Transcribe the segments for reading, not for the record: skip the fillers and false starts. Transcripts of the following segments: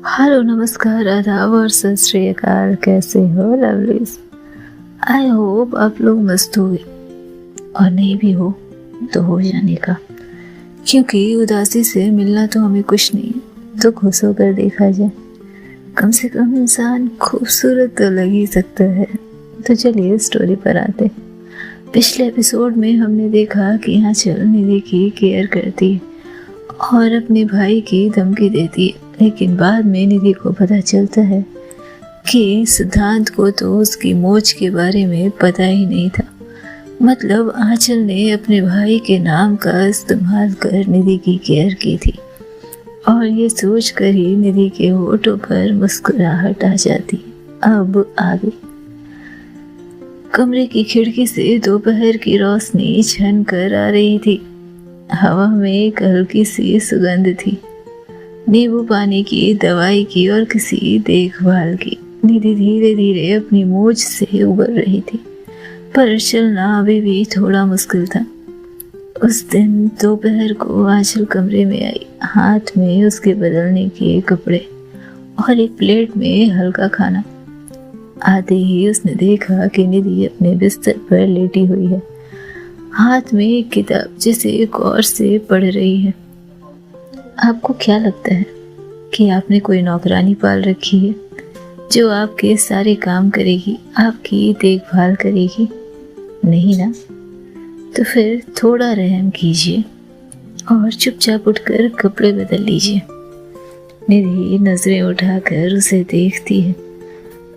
Hello, नमस्कार, आदाब और सत श्री अकाल। कैसे हो लवलीज? आई होप आप लोग मस्त हो गए, और नहीं भी हो तो हो जाने का, क्योंकि उदासी से मिलना तो हमें कुछ नहीं है। तो खुश होकर देखा जाए, कम से कम इंसान खूबसूरत तो लग ही सकता है। तो चलिए स्टोरी पर आते। पिछले एपिसोड में हमने देखा कि आंचल निधि की केयर करती है और अपने भाई की धमकी देती है, लेकिन बाद में निधि को पता चलता है कि सिद्धांत को तो उसकी मोच के बारे में पता ही नहीं था। मतलब आंचल ने अपने भाई के नाम का इस्तेमाल कर निधि की केयर की थी, और ये सोच कर ही निधि के होठों पर मुस्कुराहट आ जाती। अब आगे कमरे की खिड़की से दोपहर की रोशनी छन कर आ रही थी। हवा में एक हल्की सी सुगंध थी, नींबू पानी की, दवाई की और किसी देखभाल की। निधि धीरे धीरे अपनी मोच से उबर रही थी, पर चलना अभी भी थोड़ा मुश्किल था। उस दिन दोपहर को आंचल कमरे में आई, हाथ में उसके बदलने के कपड़े और एक प्लेट में हल्का खाना। आते ही उसने देखा कि निधि अपने बिस्तर पर लेटी हुई है, हाथ में एक किताब जिसे गौर से पढ़ रही है। आपको क्या लगता है कि आपने कोई नौकरानी पाल रखी है जो आपके सारे काम करेगी, आपकी देखभाल करेगी? नहीं ना? तो फिर थोड़ा रहम कीजिए और चुपचाप उठकर कपड़े बदल लीजिए। निधि नजरें उठाकर उसे देखती है।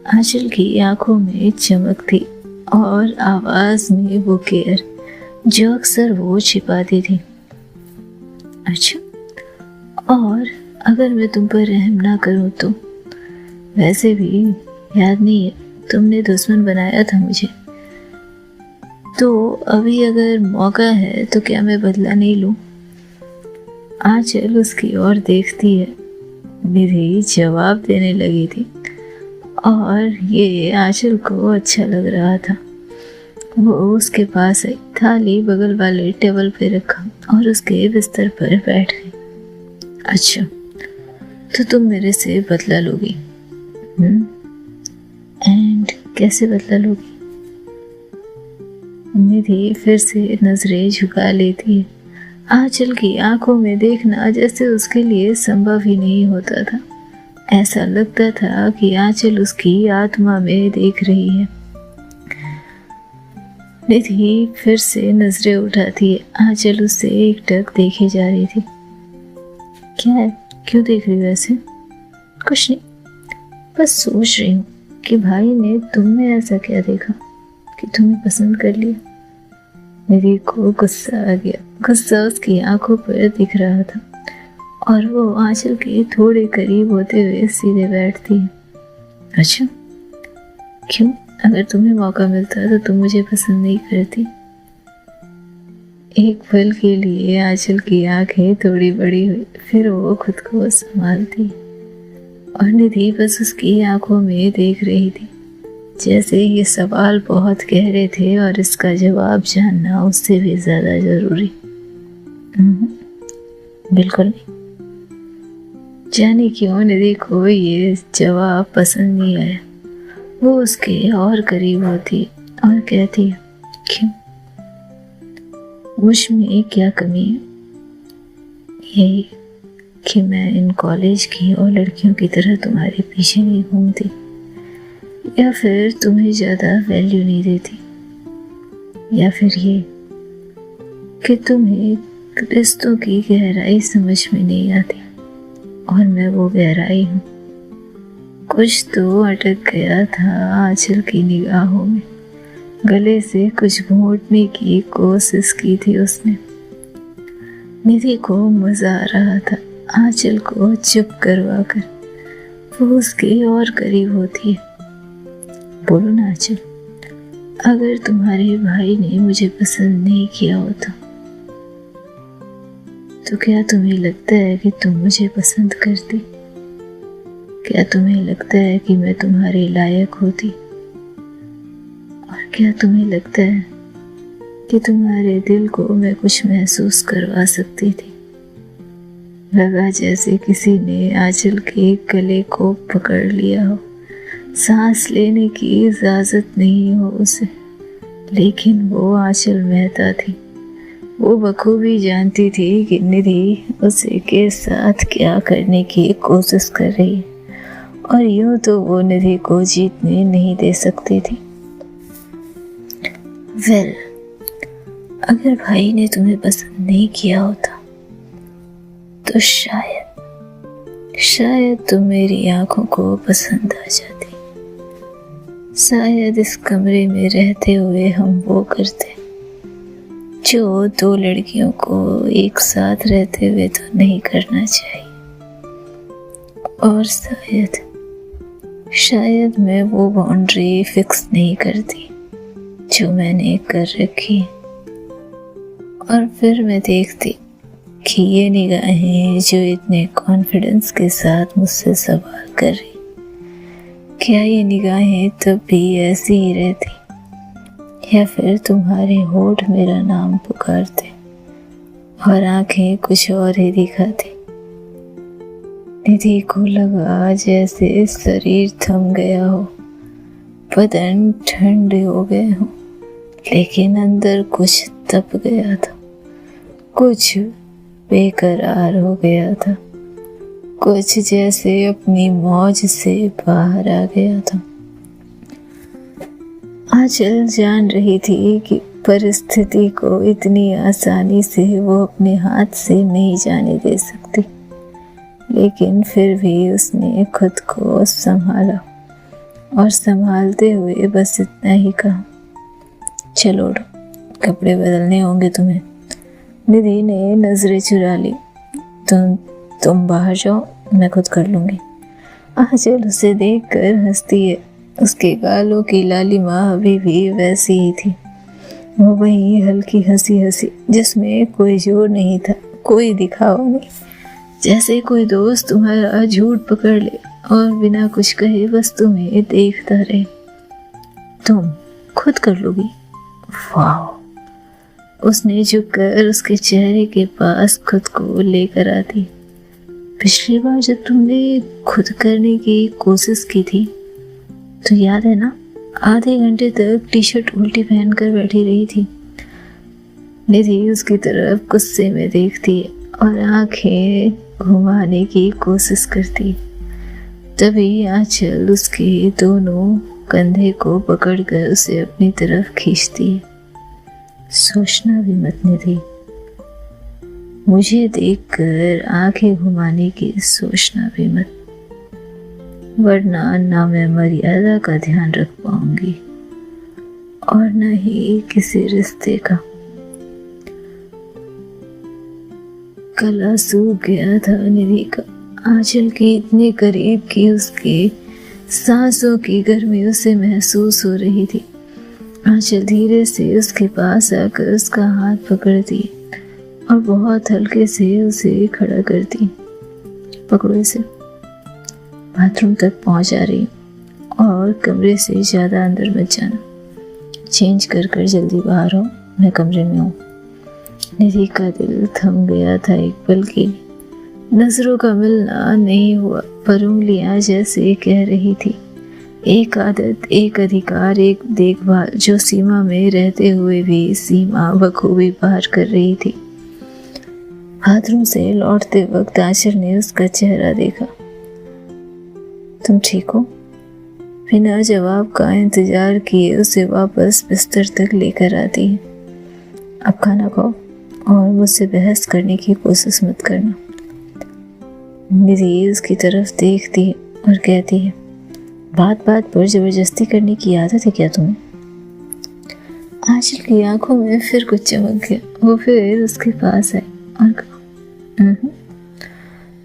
आंचल की आंखों में चमक थी और आवाज में वो केयर जो अक्सर वो छिपाती थी। अच्छा, और अगर मैं तुम पर रहम ना करूं तो? वैसे भी याद नहीं है, तुमने दुश्मन बनाया था मुझे, तो अभी अगर मौका है तो क्या मैं बदला नहीं लूं? आंचल उसकी ओर देखती है। निधि जवाब देने लगी थी और ये आंचल को अच्छा लग रहा था। वो उसके पास आई, थाली बगल वाले टेबल पे रखा और उसके बिस्तर पर बैठ गई। अच्छा, तो तुम मेरे से बदला लोगी? एंड कैसे बदला लोगी? निधि फिर से नजरें झुका लेती है। आंचल की आंखों में देखना जैसे उसके लिए संभव ही नहीं होता था। ऐसा लगता था कि आंचल उसकी आत्मा में देख रही है। निधि फिर से नजरें उठाती है। आंचल उससे एकटक देखे जा रही थी। क्या है, क्यों देख रही हो ऐसे? कुछ नहीं, बस सोच रही हूँ कि भाई ने तुम में ऐसा क्या देखा कि तुम्हें पसंद कर लिया। निधि को गुस्सा आ गया। गुस्सा उसकी आंखों पर दिख रहा था और वो आंचल के थोड़े करीब होते हुए सीधे बैठती है। अच्छा, क्यों? अगर तुम्हें मौका मिलता तो तुम मुझे पसंद नहीं करती? एक पल के लिए आंचल की आंखें थोड़ी बड़ी हुई, फिर वो खुद को संभालती और निधि बस उसकी आंखों में देख रही थी, जैसे ये सवाल बहुत गहरे थे और इसका जवाब जानना उससे भी ज्यादा जरूरी। बिल्कुल नहीं। जाने क्यों निधि को ये जवाब पसंद नहीं आया। वो उसके और करीब होती और कहती है, क्यों? मुझ में क्या कमी है? यही कि मैं इन कॉलेज की और लड़कियों की तरह तुम्हारे पीछे नहीं घूमती, या फिर तुम्हें ज़्यादा वैल्यू नहीं देती, या फिर ये कि तुम्हें रिश्तों की गहराई समझ में नहीं आती और मैं वो गहराई हूँ। कुछ तो अटक गया था आंचल की निगाहों में। गले से कुछ घोंटने की कोशिश की थी उसने। निधि को मजा आ रहा था आंचल को चुप करवा कर वो उसके और करीब होती है। बोलो ना आंचल, अगर तुम्हारे भाई ने मुझे पसंद नहीं किया होता तो क्या तुम्हें लगता है कि तुम मुझे पसंद करती? क्या तुम्हें लगता है कि मैं तुम्हारे लायक होती? और क्या तुम्हें लगता है कि तुम्हारे दिल को मैं कुछ महसूस करवा सकती थी? लगा जैसे किसी ने आंचल के गले को पकड़ लिया हो। सांस लेने की इजाजत नहीं हो उसे, लेकिन वो आंचल मेहता थी। वो बखूबी जानती थी कि निधि उसे के साथ क्या करने की कोशिश कर रही है, और यूं तो वो निधि को जीतने नहीं दे सकती थी। वेल, अगर भाई ने तुम्हें पसंद नहीं किया होता तो शायद तुम मेरी आंखों को पसंद आ जाती। शायद इस कमरे में रहते हुए हम वो करते जो दो लड़कियों को एक साथ रहते हुए तो नहीं करना चाहिए। और शायद मैं वो बाउंड्री फिक्स नहीं करती जो मैंने कर रखी है। और फिर मैं देखती कि ये निगाहें जो इतने कॉन्फिडेंस के साथ मुझसे सवाल कर रही, क्या ये निगाहें तब भी ऐसी ही रहती, या फिर तुम्हारे होठ मेरा नाम पुकारते और आंखें कुछ और ही दिखाती। निधि को लगा जैसे शरीर थम गया हो, बदन ठंडे हो गए हो, लेकिन अंदर कुछ तप गया था, कुछ बेकरार हो गया था, कुछ जैसे अपनी मौज से बाहर आ गया था। आंचल जान रही थी कि परिस्थिति को इतनी आसानी से वो अपने हाथ से नहीं जाने दे सकती, लेकिन फिर भी उसने खुद को संभाला और संभालते हुए बस इतना ही कहा, चलो उठो, कपड़े बदलने होंगे तुम्हें। निधि ने नजरें चुरा ली। तुम बाहर जाओ, मैं खुद कर लूंगी। आंचल उसे देखकर हंसती है। उसके गालों की लालिमा अभी भी वैसी ही थी, वो वही हल्की हंसी जिसमें कोई जोर नहीं था, कोई दिखावा नहीं, जैसे कोई दोस्त तुम्हारा झूठ पकड़ ले और बिना कुछ कहे बस तुम्हें देखता रहे। तुम खुद कर लोगी? वाह! उसने झुककर उसके चेहरे के पास खुद को लेकर आती। पिछली बार जब तुमने खुद करने की कोशिश की थी तो याद है ना, आधे घंटे तक टी शर्ट उल्टी पहनकर बैठी रही थी। निधि उसकी तरफ गुस्से में देखती है और आंखें घुमाने की कोशिश करती। तभी आंचल उसके दोनों कंधे को पकड़कर उसे अपनी तरफ खींचती है। सोचना भी मत निधि, मुझे देखकर आंखें घुमाने की सोचना भी मत, वरना ना मैं मर्यादा का ध्यान रख पाऊंगी और न ही किसी रिश्ते का। गला सूख गया था निधि का। आंचल के इतने करीब कि उसके सांसों की गर्मी उसे महसूस हो रही थी। आंचल धीरे से उसके पास आकर उसका हाथ पकड़ती और बहुत हल्के से उसे खड़ा करती। पकड़ो इसे, बाथरूम तक पहुंचा रही और कमरे से ज़्यादा अंदर मत जाना। चेंज कर जल्दी बाहर हो, मैं कमरे में हूँ। निधि का दिल थम गया था एक पल के लिए। नजरों का मिलना नहीं हुआ, पर उंगलियां जैसे कह रही थी, एक आदत, एक अधिकार, एक देखभाल, जो सीमा में रहते हुए भी सीमा बखूबी पार कर रही थी। बाथरूम से लौटते वक्त आंचल ने उसका चेहरा देखा। तुम ठीक हो? बिना जवाब का इंतजार किए उसे वापस बिस्तर तक लेकर आती है। अब खाना खाओ और मुझसे बहस करने की कोशिश मत करना। निधि उसकी तरफ देखती है और कहती है, बात बात पर जबरदस्ती करने की आदत है क्या तुम्हें? आंचल की आंखों में फिर कुछ चमक गया। वो फिर उसके पास आई और कहा,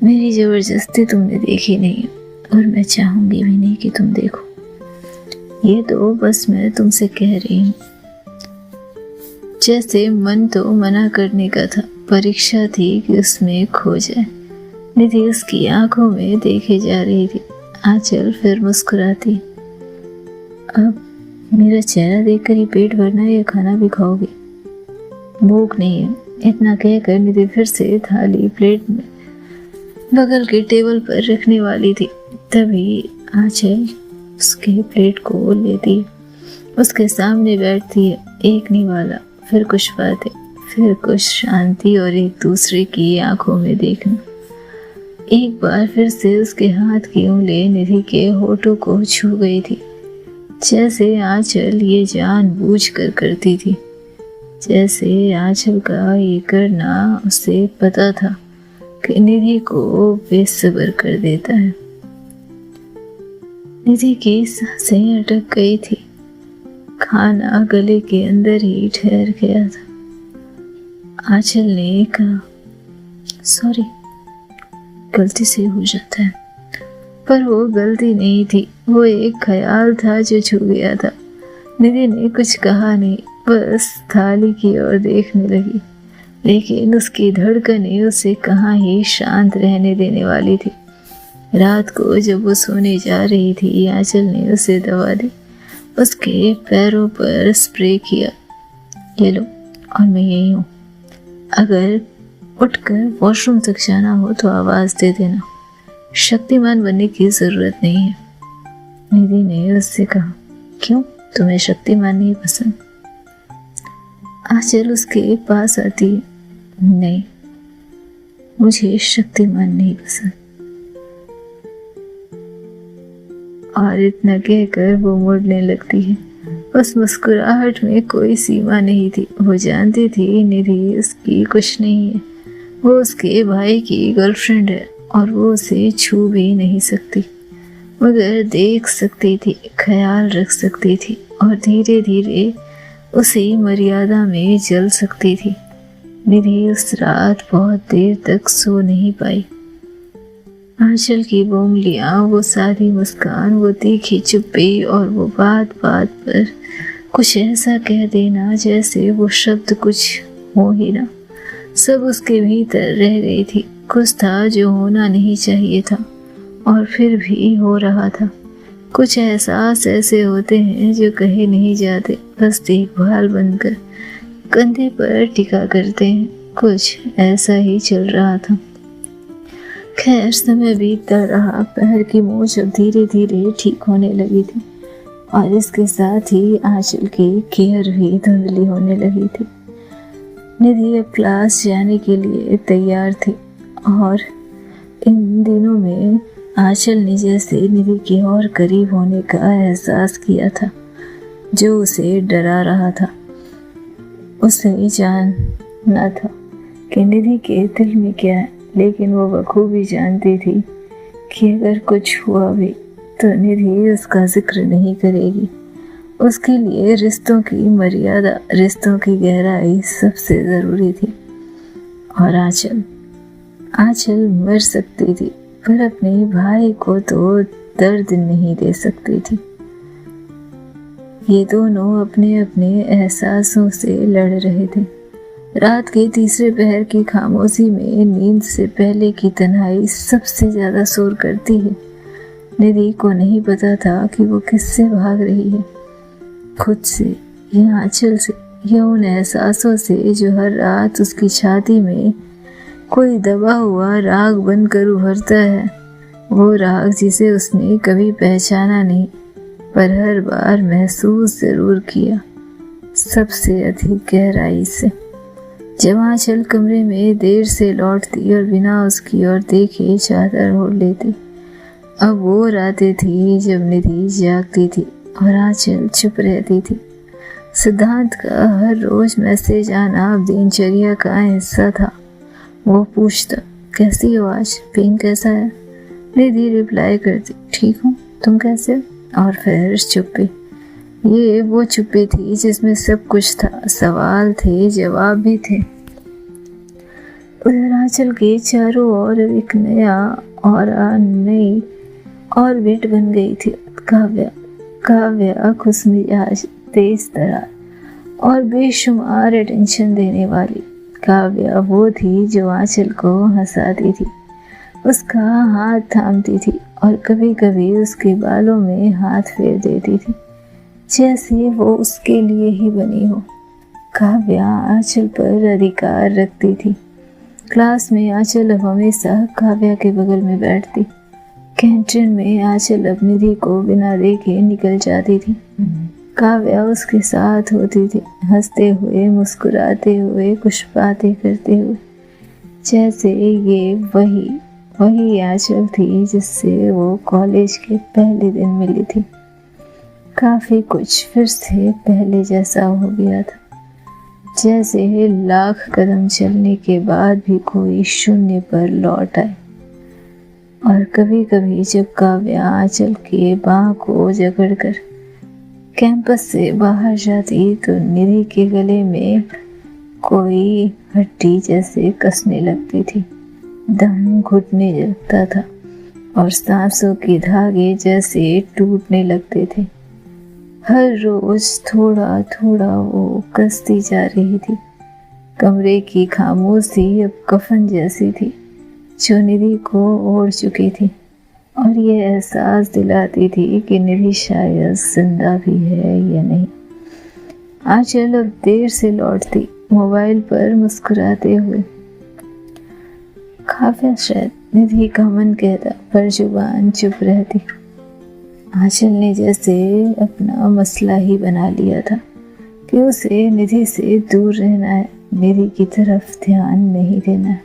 मेरी जबरदस्ती तुमने देखी नहीं और मैं चाहूंगी भी नहीं कि तुम देखो। ये तो बस मैं तुमसे कह रही हूँ। जैसे मन तो मना करने का था, परीक्षा थी कि उसमें खो जाए। निधि उसकी आंखों में देखे जा रही थी। आंचल फिर मुस्कुराती, अब मेरा चेहरा देखकर ही पेट भरना है या खाना भी खाओगे? भूख नहीं है। इतना कहकर निधि फिर से थाली प्लेट में बगल के टेबल पर रखने वाली थी, तभी आंचल उसके प्लेट को लेती है, उसके सामने बैठती है। एक निवाला, फिर कुछ बातें, फिर कुछ शांति और एक दूसरे की आंखों में देखना। एक बार फिर से उसके हाथ की उंगली निधि के होठों को छू गई थी, जैसे आंचल ये जानबूझकर करती थी, जैसे आंचल का ये करना उसे पता था कि निधि को बेसब्र कर देता है। निधि की सांसें अटक गई थी, खाना गले के अंदर ही ठहर गया था। आंचल ने कहा, सॉरी, गलती से हो जाता है। पर वो गलती नहीं थी, वो एक ख्याल था जो छू गया था। निधि ने कुछ कहा नहीं, बस थाली की ओर देखने लगी, लेकिन उसकी धड़कनें उसे कहाँ ही शांत रहने देने वाली थी। रात को जब वो सोने जा रही थी, आंचल ने उसे दवा दी, उसके पैरों पर स्प्रे किया, ये लो और मैं यही हूँ, अगर उठकर वॉशरूम तक जाना हो तो आवाज दे देना, शक्तिमान बनने की जरूरत नहीं है। निधि ने उससे कहा, क्यों, तुम्हें शक्तिमान नहीं पसंद? आंचल उसके पास आती है, नहीं, मुझे शक्तिमान नहीं पसंद। और इतना कहकर वो मुड़ने लगती है। उस मुस्कुराहट में कोई सीमा नहीं थी। वो जानती थी निधि उसकी कुछ नहीं है, वो उसके भाई की गर्लफ्रेंड है और वो उसे छू भी नहीं सकती, मगर देख सकती थी, ख्याल रख सकती थी और धीरे धीरे उसी मर्यादा में जल सकती थी। निधि उस रात बहुत देर तक सो नहीं पाई। आंचल की वो उंगलियां, वो सादी मुस्कान, वो तीखी चुप्पी और वो बात बात पर कुछ ऐसा कह देना जैसे वो शब्द कुछ हो ही ना, सब उसके भीतर रह गई थी। कुछ था जो होना नहीं चाहिए था और फिर भी हो रहा था। कुछ एहसास ऐसे होते हैं जो कहे नहीं जाते, बस देखभाल बनकर कंधे पर टिका करते हैं। कुछ ऐसा ही चल रहा था। खैर, समय बीतता रहा। पैर की मोच अब धीरे धीरे ठीक होने लगी थी और इसके साथ ही आंचल की केयर भी धुंधली होने लगी थी। निधि अब क्लास जाने के लिए तैयार थी और इन दिनों में आंचल ने जैसे निधि के और करीब होने का एहसास किया था जो उसे डरा रहा था। उसे जानना था कि निधि के दिल में क्या है, लेकिन वो बखूबी जानती थी कि अगर कुछ हुआ भी तो निधि उसका जिक्र नहीं करेगी। उसके लिए रिश्तों की मर्यादा, रिश्तों की गहराई सबसे ज़रूरी थी। और आंचल मर सकती थी पर अपने भाई को तो दर्द नहीं दे सकती थी। ये दोनों अपने अपने एहसासों से लड़ रहे थे। रात के तीसरे पहर की खामोशी में नींद से पहले की तन्हाई सबसे ज्यादा शोर करती है। निधि को नहीं पता था कि वो किससे भाग रही है, खुद से या आंचल से या उन एहसासों से जो हर रात उसकी छाती में कोई दबा हुआ राग बनकर उभरता है। वो राग जिसे उसने कभी पहचाना नहीं पर हर बार महसूस जरूर किया, सबसे अधिक गहराई से। जब आंचल कमरे में देर से लौटती और बिना उसकी ओर देखे चादर ओढ़ लेती। अब वो रातें थी जब निधि जागती थी और आंचल चुप रहती थी। सिद्धांत का हर रोज मैसेज आना अब दिनचर्या का हिस्सा था। वो पूछता, कैसी हो आज, पेन कैसा है? निधि रिप्लाई करती, ठीक हूँ, तुम कैसे हो? और फिर चुप्पी। ये वो चुप्पी थी जिसमें सब कुछ था, सवाल थे, जवाब भी थे। उधर आंचल के चारों ओर एक नया और नई ऑर्बिट बन गई थी। काव्या खुशमिजाज, तेज तरार और बेशुमार अटेंशन देने वाली। काव्या वो थी जो आंचल को हंसाती थी, उसका हाथ थामती थी और कभी कभी उसके बालों में हाथ फेर देती थी जैसे वो उसके लिए ही बनी हो। काव्या आंचल पर अधिकार रखती थी, क्लास में आंचल अब हमेशा काव्या के बगल में बैठती। कैंटीन में आंचल अब निधि को बिना देखे निकल जाती थी। काव्या उसके साथ होती थी, हंसते हुए, मुस्कुराते हुए, कुछ बातें करते हुए, जैसे ये वही आंचल थी जिससे वो कॉलेज के पहले दिन मिली थी। काफी कुछ फिर से पहले जैसा हो गया था, जैसे लाख कदम चलने के बाद भी कोई शून्य पर लौट आए। और कभी कभी जब काव्या आंचल के बाह को जकड़कर कैंपस से बाहर जाती तो निधि के गले में कोई हड्डी जैसे कसने लगती थी, दम घुटने लगता था और सांसों के धागे जैसे टूटने लगते थे। हर रोज थोड़ा थोड़ा वो कसती जा रही थी। कमरे की खामोशी अब कफन जैसी थी जो निधि को ओढ़ चुकी थी, और ये एहसास दिलाती थी कि निधि शायद जिंदा भी है या नहीं। आंचल अब देर से लौटती, मोबाइल पर मुस्कुराते हुए। काव्या शायद, निधि का मन कहता, पर जुबान चुप रहती। आंचल ने जैसे अपना मसला ही बना लिया था कि उसे निधि से दूर रहना है, निधि की तरफ ध्यान नहीं देना है।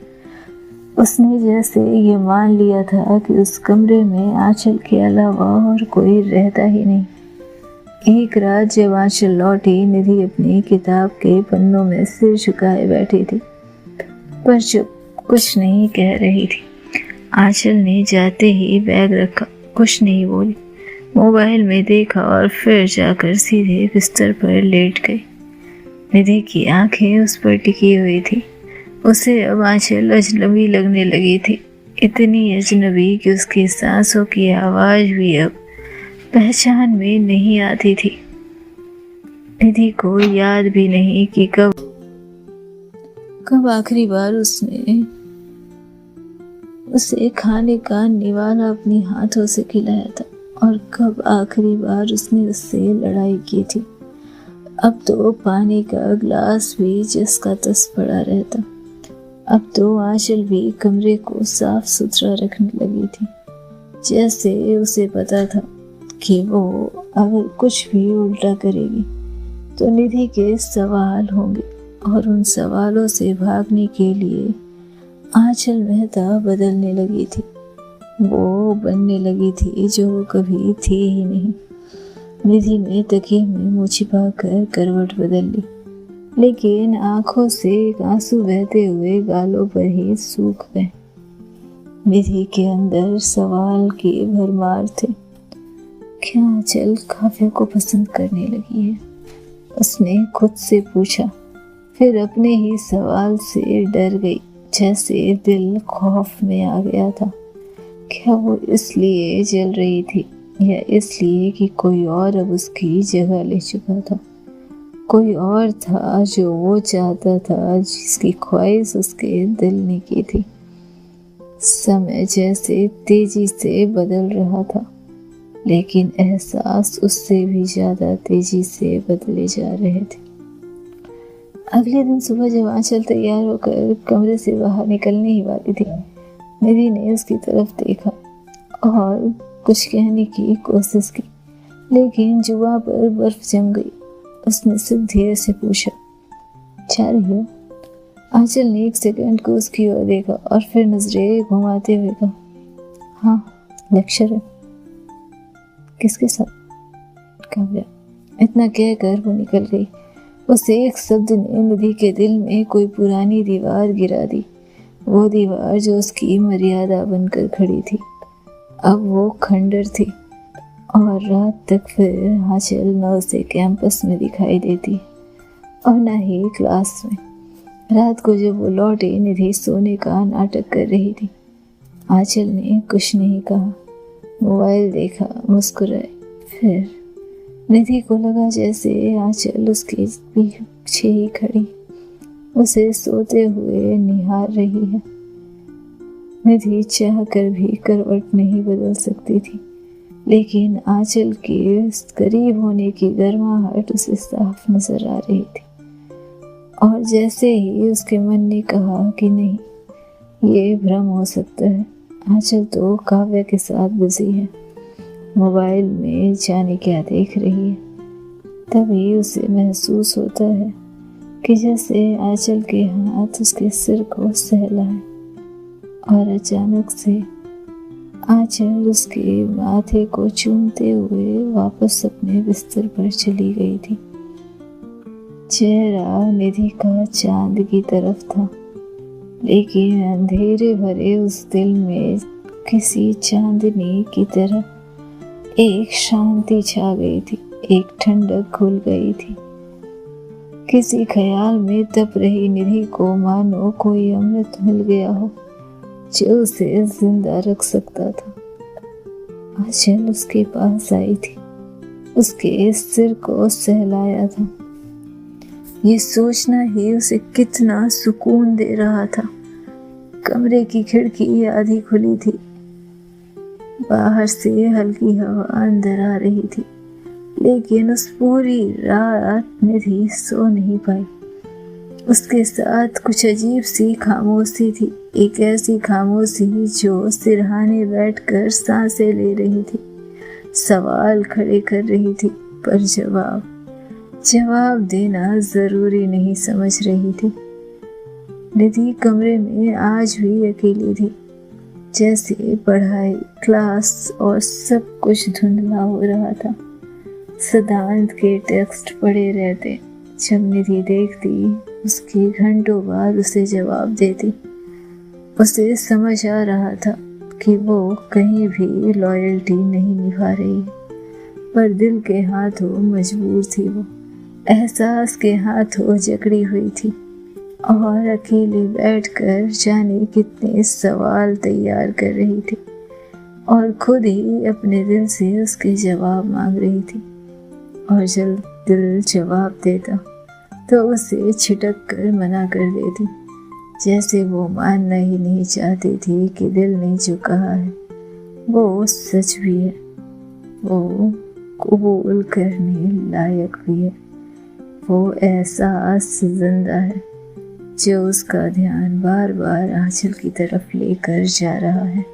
उसने जैसे ये मान लिया था कि उस कमरे में आंचल के अलावा और कोई रहता ही नहीं। एक रात जब आंचल लौटी, निधि अपनी किताब के पन्नों में सिर झुकाए बैठी थी, पर चुप, कुछ नहीं कह रही थी। आंचल ने जाते ही बैग रखा, कुछ नहीं बोली, मोबाइल में देखा और फिर जाकर सीधे बिस्तर पर लेट गई। निधि की आंखें उस पर टिकी हुई थी। उसे अब आंचल अजनबी लगने लगी थी, इतनी अजनबी कि उसकी सांसों की आवाज भी अब पहचान में नहीं आती थी। निधि को याद भी नहीं कि कब आखिरी बार उसने उसे खाने का निवाला अपने हाथों से खिलाया था, और कब आखिरी बार उसने उससे लड़ाई की थी। अब तो पानी का ग्लास भी जिसका तस पड़ा रहता। अब तो आंचल भी कमरे को साफ सुथरा रखने लगी थी, जैसे उसे पता था कि वो अगर कुछ भी उल्टा करेगी तो निधि के सवाल होंगे, और उन सवालों से भागने के लिए आंचल मेहता बदलने लगी थी। वो बनने लगी थी जो वो कभी थी ही नहीं। निधि ने तकिए में मुँह छिपाकर करवट बदल ली, लेकिन आंखों से आंसू बहते हुए गालों पर ही सूख गए। निधि के अंदर सवाल की भरमार थे। क्या आंचल काव्या को पसंद करने लगी है? उसने खुद से पूछा, फिर अपने ही सवाल से डर गई, जैसे दिल खौफ में आ गया था। क्या वो इसलिए जल रही थी, या इसलिए कि कोई और अब उसकी जगह ले चुका था? कोई और था जो वो चाहता था, जिसकी ख्वाहिश उसके दिल ने की थी। समय जैसे तेजी से बदल रहा था, लेकिन एहसास उससे भी ज्यादा तेजी से बदले जा रहे थे। अगले दिन सुबह जब आंचल तैयार होकर कमरे से बाहर निकलने ही वाली थी, निधि ने उसकी तरफ देखा और कुछ कहने की कोशिश की, लेकिन जुबान पर बर्फ जम गई। उसने सिर्फ धीरे से पूछा, जा रही हो? आंचल ने एक सेकंड को उसकी ओर देखा और फिर नजरें घुमाते हुए कहा, हाँ, लेक्चर है। किसके साथ? काव्या। इतना कहकर वो निकल गई। उस एक शब्द ने निधि के दिल में कोई पुरानी दीवार गिरा दी, वो दीवार जो उसकी मर्यादा बनकर खड़ी थी। अब वो खंडर थी, और रात तक फिर आंचल न उसे कैंपस में दिखाई देती और न ही क्लास में। रात को जब वो लौटे, निधि सोने का नाटक कर रही थी। आंचल ने कुछ नहीं कहा, मोबाइल देखा, मुस्कुराए। फिर निधि को लगा जैसे आंचल उसके पीछे ही खड़ी उसे सोते हुए निहार रही है। निधि चाह कर भी करवट नहीं बदल सकती थी, लेकिन आंचल के करीब होने की गर्माहट उसे साफ नजर आ रही थी। और जैसे ही उसके मन ने कहा कि नहीं, ये भ्रम हो सकता है। आंचल तो काव्या के साथ बिजी है, मोबाइल में जाने क्या देख रही है। तभी उसे महसूस होता है कि जैसे आंचल के हाथ उसके सिर को सहलाए और अचानक से आंचल उसके माथे को चूमते हुए वापस अपने बिस्तर पर चली गई थी। चेहरा निधि का चांद की तरफ था, लेकिन अंधेरे भरे उस दिल में किसी चांदनी की तरह एक शांति छा गई थी, एक ठंडक घुल गई थी। किसी ख्याल में तप रही निधि को मानो कोई अमृत मिल गया हो जो उसे जिंदा रख सकता था। आंचल उसके पास आई थी, उसके सिर को सहलाया था। ये सोचना ही उसे कितना सुकून दे रहा था। कमरे की खिड़की आधी खुली थी, बाहर से हल्की हवा अंदर आ रही थी, लेकिन उस पूरी रात निधि सो नहीं पाई। उसके साथ कुछ अजीब सी खामोशी थी, एक ऐसी खामोशी जो सिरहाने बैठकर सांसें ले रही थी, सवाल खड़े कर रही थी, पर जवाब देना जरूरी नहीं समझ रही थी। निधि कमरे में आज भी अकेली थी, जैसे पढ़ाई, क्लास और सब कुछ धुंधला हो रहा था। सिद्धांत के टेक्स्ट पड़े रहते, जब निधि देखती उसके घंटों बाद उसे जवाब देती। उसे समझ आ रहा था कि वो कहीं भी लॉयल्टी नहीं निभा रही, पर दिल के हाथों मजबूर थी। वो एहसास के हाथों जकड़ी हुई थी और अकेले बैठकर जाने कितने सवाल तैयार कर रही थी और खुद ही अपने दिल से उसके जवाब मांग रही थी। और जब दिल जवाब देता तो उसे छिटक कर मना कर देती, जैसे वो मानना ही नहीं चाहती थी कि दिल ने जो कहा है वो सच भी है, वो कबूल करने लायक भी है। वो एहसास जिंदा है जो उसका ध्यान बार बार आंचल की तरफ लेकर जा रहा है।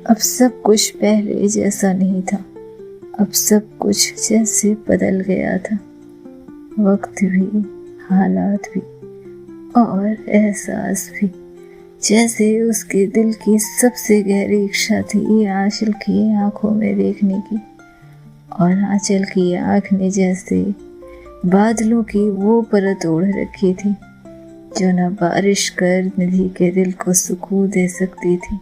अब सब कुछ पहले जैसा नहीं था, अब सब कुछ जैसे बदल गया था। वक्त भी, हालात भी और एहसास भी। जैसे उसके दिल की सबसे गहरी इच्छा थी आंचल की आंखों में देखने की, और आंचल की आंख ने जैसे बादलों की वो परत ओढ़ रखी थी जो न बारिश कर निधि के दिल को सुकून दे सकती थी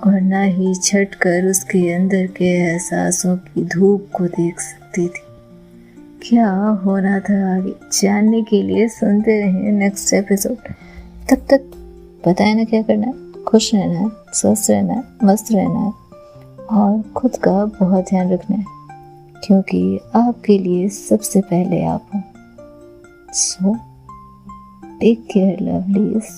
और न ही छट कर उसके अंदर के एहसासों की धूप को देख सकती थी। क्या होना था आगे जानने के लिए सुनते रहें नेक्स्ट एपिसोड। तब तक पता है ना क्या करना है, खुश रहना है, स्वस्थ रहना है, मस्त रहना है और खुद का बहुत ध्यान रखना है, क्योंकि आपके लिए सबसे पहले आप हो। So take care lovelies.